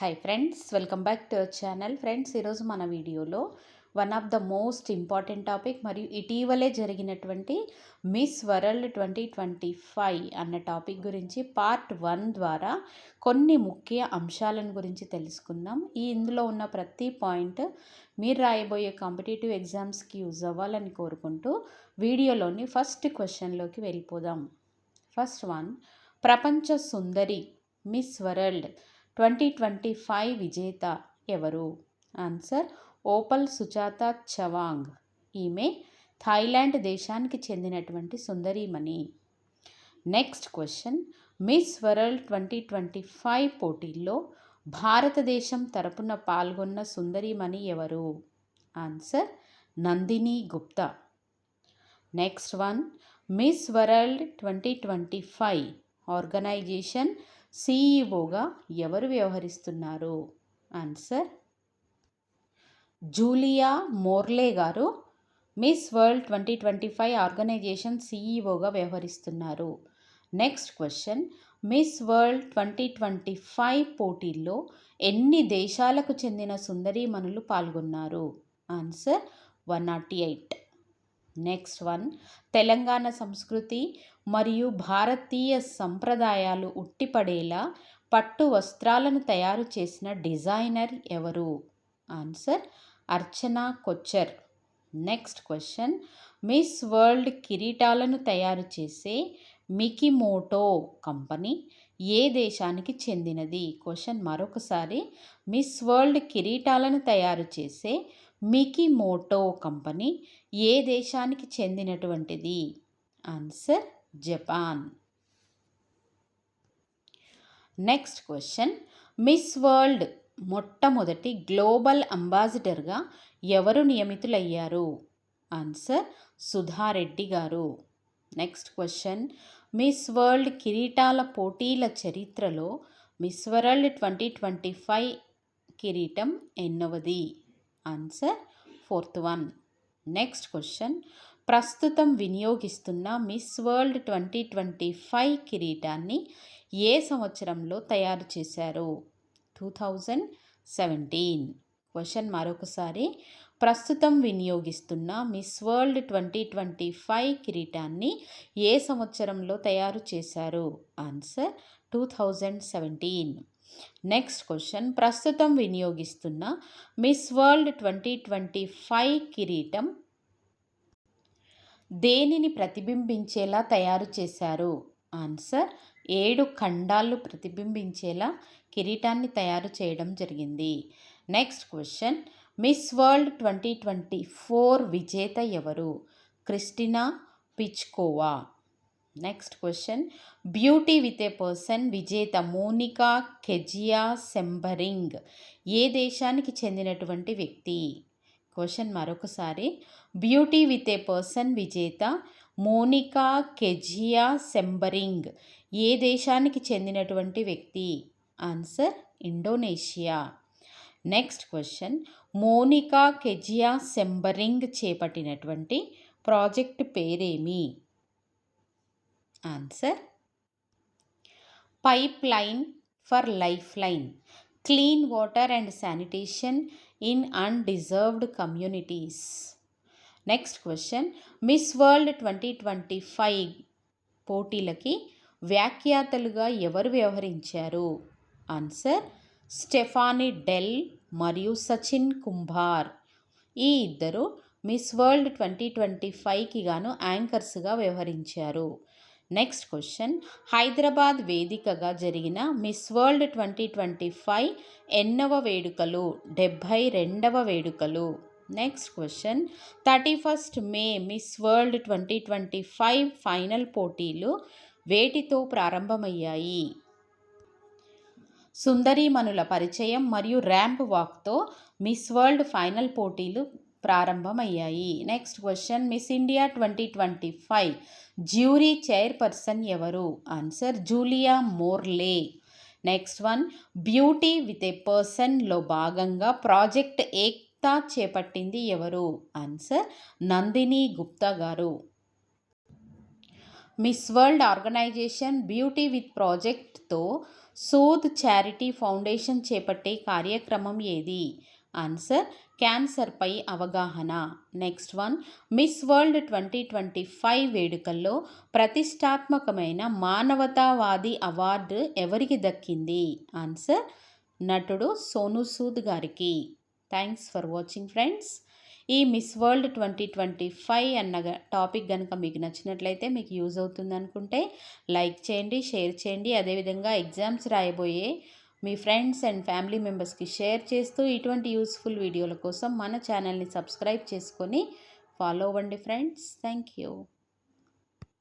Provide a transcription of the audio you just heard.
Hi friends, welcome back to our channel. Friends, ఈరోజు మన వీడియోలో one of the most important topic మరియు ఇటీవలే జరిగినటువంటి మిస్ వరల్డ్ 2025 అన్న టాపిక్ గురించి పార్ట్ 1 ద్వారా కొన్ని ముఖ్య అంశాలను గురించి తెలుసుకుందాం. ఇందులో ఉన్న ప్రతి పాయింట్ మీరు రాయబోయే కాంపిటేటివ్ ఎగ్జామ్స్కి యూజ్ అవ్వాలని కోరుకుంటూ వీడియోలోని ఫస్ట్ క్వశ్చన్లోకి వెళ్ళిపోదాం. ఫస్ట్ వన్, ప్రపంచ సుందరి మిస్ వరల్డ్ 2025 విజేత ఎవరు? Answer Opal Suchata Chuang. ఈమె థాయిలాండ్ దేశానికి చెందినటువంటి సుందరీమణి. నెక్స్ట్ క్వశ్చన్, మిస్ వరల్డ్ 2025 పోటీల్లో భారతదేశం తరపున పాల్గొన్న సుందరీమణి ఎవరు? Answer Nandini Gupta. Next one, Miss World 2025 organisation సిఈఓగా ఎవరు వ్యవహరిస్తున్నారు? ఆన్సర్ జూలియా మోర్లే గారు మిస్ వరల్డ్ 2025 ఆర్గనైజేషన్ సిఈఓగా వ్యవహరిస్తున్నారు. నెక్స్ట్ క్వశ్చన్, మిస్ వరల్డ్ 2025 పోటీల్లో ఎన్ని దేశాలకు చెందిన సుందరీమణులు పాల్గొన్నారు? ఆన్సర్ 108. నెక్స్ట్ వన్, తెలంగాణ సంస్కృతి మరియు భారతీయ సంప్రదాయాలు ఉట్టిపడేలా పట్టు వస్త్రాలను తయారు చేసిన డిజైనర్ ఎవరు? Answer Archana Kochhar. Next question, Miss World కిరీటాలను తయారు చేసే మికిమోటో కంపెనీ ఏ దేశానికి చెందినది? క్వశ్చన్ మరొకసారి, మిస్ వరల్డ్ కిరీటాలను తయారు చేసే మికిమోటో కంపెనీ ఏ దేశానికి చెందినటువంటిది? Answer Japan. Next question, Miss world మొట్టమొదటి గ్లోబల్ అంబాసిడర్గా ఎవరు నియమితులయ్యారు? ఆన్సర్ సుధారెడ్డి గారు. నెక్స్ట్ క్వశ్చన్, మిస్ వరల్డ్ కిరీటాల పోటీల చరిత్రలో మిస్ వరల్డ్ 2025 కిరీటం ఎన్నవది? Answer 4th one. Next question, ప్రస్తుతం వినియోగిస్తున్న మిస్ వరల్డ్ 2025 కిరీటాన్ని ఏ సంవత్సరంలో తయారు చేశారు? 2017. క్వశ్చన్ మరొకసారి, ప్రస్తుతం వినియోగిస్తున్న మిస్ వరల్డ్ 2025 కిరీటాన్ని ఏ సంవత్సరంలో తయారు చేశారు? ఆన్సర్ 2017. నెక్స్ట్ క్వశ్చన్, ప్రస్తుతం వినియోగిస్తున్న మిస్ వరల్డ్ 2025 కిరీటం దేనిని ప్రతిబింబించేలా తయారు చేశారు? ఆన్సర్ 7 ఖండాలు ప్రతిబింబించేలా కిరీటాన్ని తయారు చేయడం జరిగింది. నెక్స్ట్ క్వశ్చన్, మిస్ వరల్డ్ 2024 విజేత ఎవరు? Krystyna Pyszkova. Next question, beauty with a person విజేత మోనికా కెజియా సెంబరింగ్ ఏ దేశానికి చెందినటువంటి వ్యక్తి? క్వశ్చన్ మరొకసారి, బ్యూటీ విత్ ఏ పర్సన్ విజేత మోనికా కెజియా సెంబరింగ్ ఏ దేశానికి చెందినటువంటి వ్యక్తి? Answer Indonesia. Next question, Monika Kezia Sembiring చేపట్టినటువంటి ప్రాజెక్ట్ పేరేమి? Answer pipe line for life line, clean water and sanitation in undeserved communities. Next question, Miss World 2025 పోటీలకి వ్యాఖ్యాతలుగా ఎవరు వ్యవహరించారు? ఆన్సర్ స్టెఫానీ డెల్ మరియు సచిన్ కుంభార్. ఈ ఇద్దరు మిస్ వరల్డ్ 2025కి గాను యాంకర్స్గా వ్యవహరించారు. నెక్స్ట్ క్వశ్చన్, హైదరాబాద్ వేదికగా జరిగిన మిస్ వరల్డ్ 2025 ఎన్నవ వేడుకలు? 72వ వేడుకలు. Next question, 31st May Miss World 2025 final పోటీలు వేటితో ప్రారంభమయ్యాయి? సుందరీమణుల పరిచయం మరియు ర్యాంప్ వాక్తో మిస్ వరల్డ్ ఫైనల్ పోటీలు ప్రారంభమయ్యాయి. Next question, Miss India 2025 jury chairperson ఎవరు? Answer Julia Morley. Next one, beauty with a పర్సన్లో భాగంగా ప్రాజెక్ట్ ఏక్తా చేపట్టింది ఎవరు? ఆన్సర్ నందిని గుప్తా గారు. Miss World organisation beauty with ప్రాజెక్ట్తో సోద్ చారిటీ ఫౌండేషన్ చేపట్టే కార్యక్రమం ఏది? ఆన్సర్ క్యాన్సర్పై అవగాహన. నెక్స్ట్ వన్, మిస్ వరల్డ్ 2025 వేడుకల్లో ప్రతిష్టాత్మకమైన మానవతావాది అవార్డు ఎవరికి దక్కింది? ఆన్సర్ నటుడు సోనూ సూద్ గారికి. Thanks for watching friends. ఈ మిస్ వరల్డ్ 2025 అన్న టాపిక్ కనుక మీకు నచ్చినట్లయితే, మీకు యూజ్ అవుతుంది అనుకుంటే లైక్ చేయండి, షేర్ చేయండి. అదేవిధంగా ఎగ్జామ్స్ రాయబోయే మీ ఫ్రెండ్స్ అండ్ ఫ్యామిలీ మెంబర్స్కి షేర్ చేస్తూ ఇటువంటి యూస్ఫుల్ వీడియోల కోసం మన ఛానల్ని సబ్స్క్రైబ్ చేసుకొని ఫాలో అవ్వండి ఫ్రెండ్స్. Thank you.